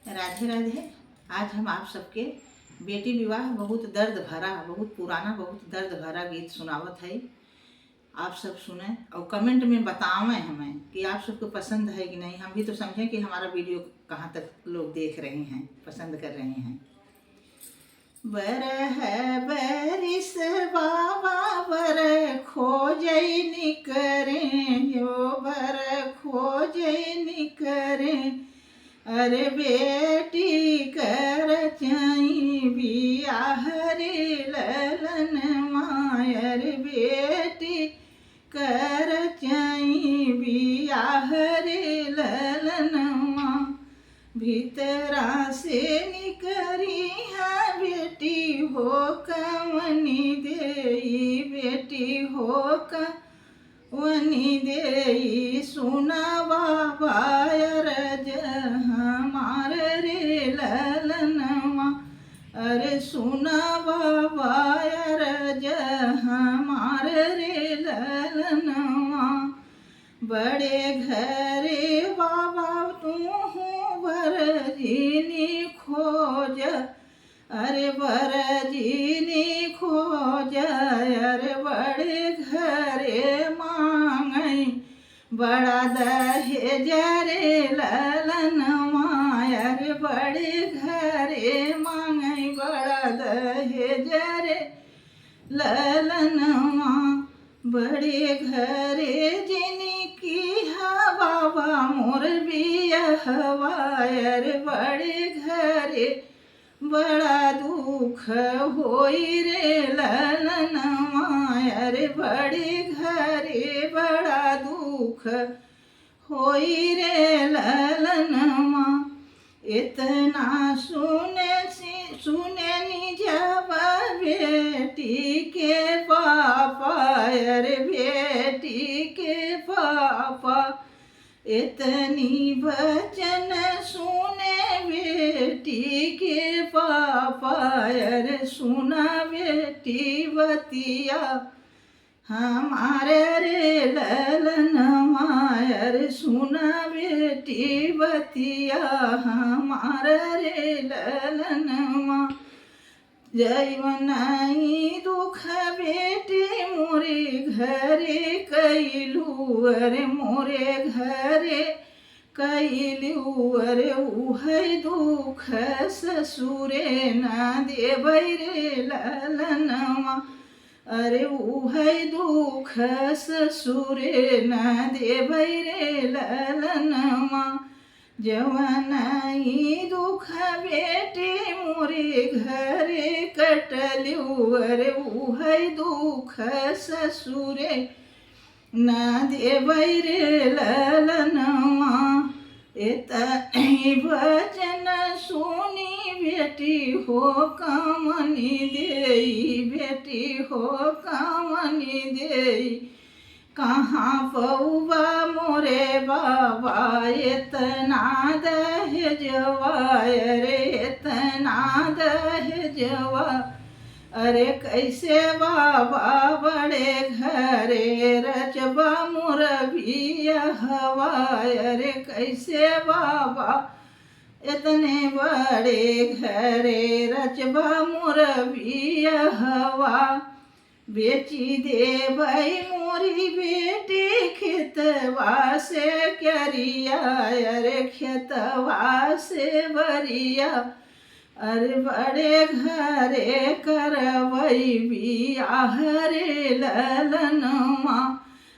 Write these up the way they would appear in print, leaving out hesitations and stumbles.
राधे राधे। आज हम आप सबके बेटी विवाह बहुत दर्द भरा, बहुत पुराना, बहुत दर्द भरा गीत सुनावत है। आप सब सुने और कमेंट में बतावें हमें कि आप सबको पसंद है कि नहीं। हम भी तो समझें कि हमारा वीडियो कहाँ तक लोग देख रहे हैं, पसंद कर रहे हैं। बर है बैरिस बाबा बर खोजई निकरें, यो बर खोजई निकरें। अरे बेटी कर चाई बियाह रे ललन मायर, बेटी कर चाई बियाह रे ललन माँ। भीतरा से निकरी है बेटी हो कवनी देई, बेटी हो कवनी देई। सुना बाबा अरज हमार रे ललनवा, अरे सुना बाबा अरज हमार रे ललनवा। बड़े घरे बाबा तू बरजीनी खोज, अरे बरजीनी खोज। अरे बड़े घरे मांगई बड़ा दहेज रे ललनवा, अरे बड़े घरे मांगई बड़ा दहेज रे ललनवा। बड़े घरे जिनकी बाबा मोर बियाहवा, अरे बड़े घरे बड़ा दुख होई रे ललनवा, अरे बड़े घरे बड़ा दुख होई रे ललनवा। इतना सुने नी जब बेटी के पापा, अरे बेटी के पापा। इतनी वचन सुने बेटी के पापा, अरे सुना बेटी बतिया हमारे रे ललनवा, अरे सुना बेटी बतिया हमारे रे ललनवा। जैवनाई दुख बेटी मोरे घरे कैलू, अरे मोरे घरे कैलू। अरे उहै दुख ससुरे ना देबै रे ललनवा, अरे उहै दुख ससुरे ना देबै रे ललनवा। जवनाई दुख बेटी मोरे घरे कटल्यू, अरे उहै दुख ससुरे ना देबै रे ललनवा। एतहि वचन सुनी बेटी हो कमनी देई, बेटी हो कमनी देई। कहाँ पौबा मोरे बाबा इतना दहेजवा, अरे इतना दहेजवा। अरे कैसे बाबा बड़े घरे रचबा मोर बियाहवा, अरे कैसे बाबा इतने बड़े घरे रचबा मोर बियाहवा। बेची देबै मोरी बेटी खेतवा से क्यारिया, अरे खेतवा से बरिया। अरे बड़े घरे करबै बियाह रे ललनवा,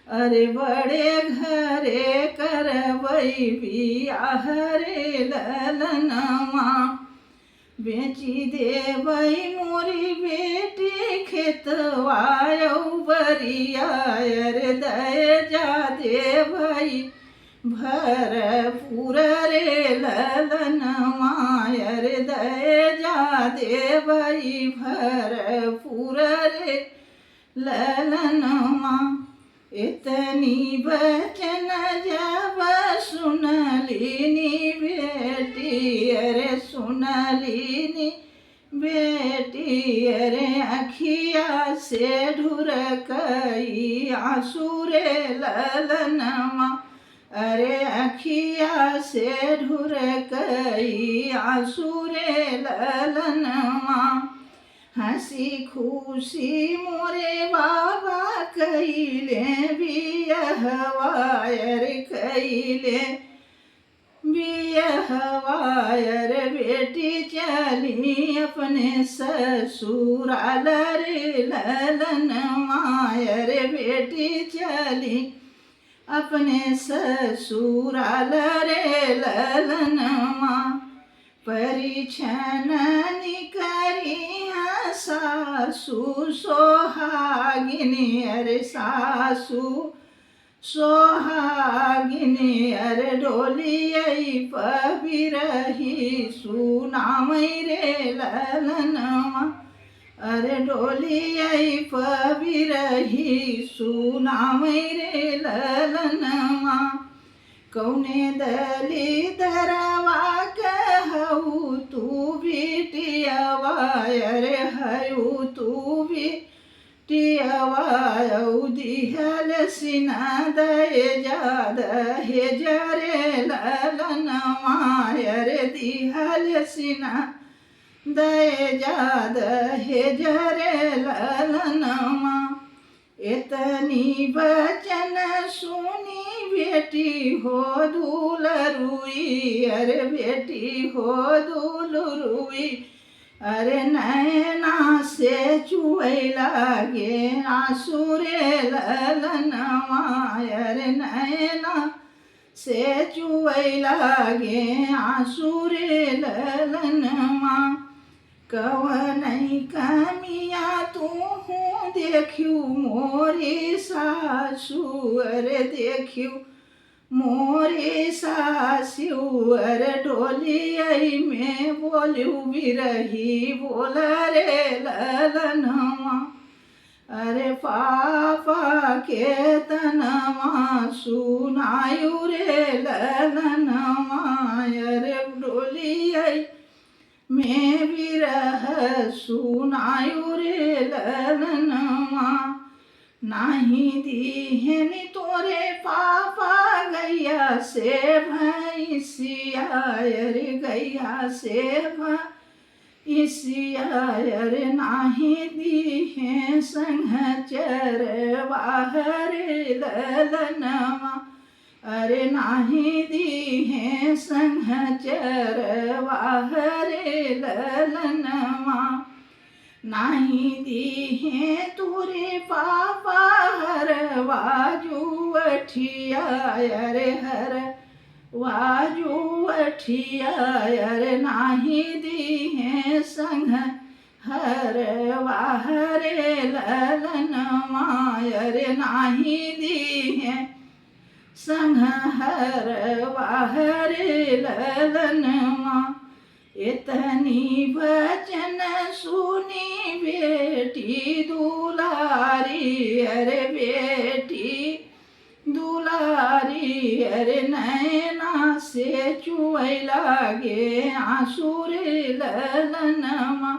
अरे बड़े घरे करबै बियाह रे ललनवा। बेची देबै मोरी बेटी खेतवा बरिया, अरे दहेजा देबै भरपूर रे ललनवा, अरे दहेजा देबै भरपूर रे ललनवा। इतनी वचन जब सुनलीनी बेटी, अरे सुनलीनी बेटी। अरे अखिया से ढुरकई आंसू रे ललनवा, अरे अखिया से ढुर कई आंसू रे ललनवा, हंसी खुशी मोरे बाबा कैले बियहवा, अरे कैले बियहवायर बेटी चली अपने ससुराल रे ललनवायर बेटी चली अपने ससुराल रे ललनवा, परिछन निकरी सासु सोहागिनी, अरे सासु सोहागिनी, अरे डोलियई पबिरही सुनामई रे ललनवा, अरे डोलियई पबिरही सुनामई रे ललनवा, कौने दलिदरवा कहू तू बिटियवा, अरे हयू तू बिटियवा, दिहल सिना दय जाद हे जरे ललनवा, अरे दिहल सिना दय जाद हे जरे ललनवा, इतनी बचन सुनी बेटी हो दुलरुई, अरे बेटी हो दुलरुई, अरे नैना से चुए लागे आंसू रे ललनवा, अरे नैना से चुए लागे आंसू रे ललनवा, कवनई कमिया तू देखियो मोरी सासु, अरे देखियो मोरी सासु, अरे डोलियई में बोलियो बिरही बोल रे ललनवा, अरे पापा के तनवा सुनायु रे ललनवा, अरे डोलियई में बिरह सुनायु रे ललनवा, नाही दीहनी तोरे पापा गैया से भैंसिया, अरे गैया से भैंसिया, अरे नाही दीहे संघचर बाहरे ललनवा, अरे नाही दीहे संघचर बाहरे ललनवा, नाही दीहे तुरे पापा हर वाजू अठिया, अरे हर वाजू अठिया, अरे नाही दीहे संग हर वाहरे ललनवा, अरे नाही दीहे संग हर वाहरे ललनवा, इतनी वचन सुनी बेटी दुलारी, अरे बेटी दुलारी, अरे नैना से चुए लागे आंसू रे ललनवा,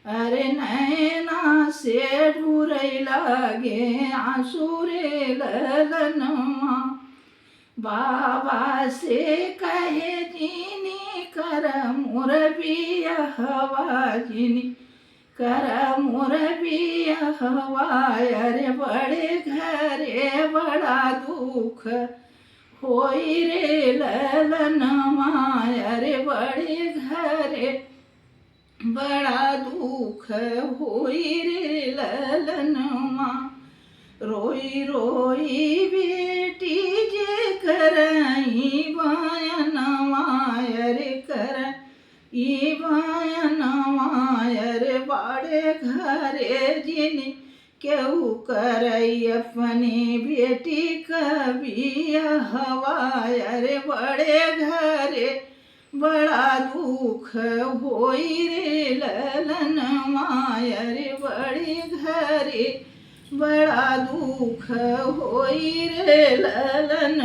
अरे नैना से ढूरई लागे आंसू रे ललनवा, बाबा से कहे जीनी कर मोर बियहवा, जीनी कर मोर बियहवा, अरे बड़े घरे बड़ा दुख होई रे ललनवा, अरे बड़े घरे बड़ा दुख होई रे ललनवा, रोई रोई बेटी जे करई बयनवा, अरे करई बयनवा, अरे बड़े घरे जिनी केहू करई अपनी बेटी कबियहवा, अरे बड़े घरे बड़ा दुख होई रे ललनवा, अरे बड़े घरे बड़ा दुख होई रे ललन।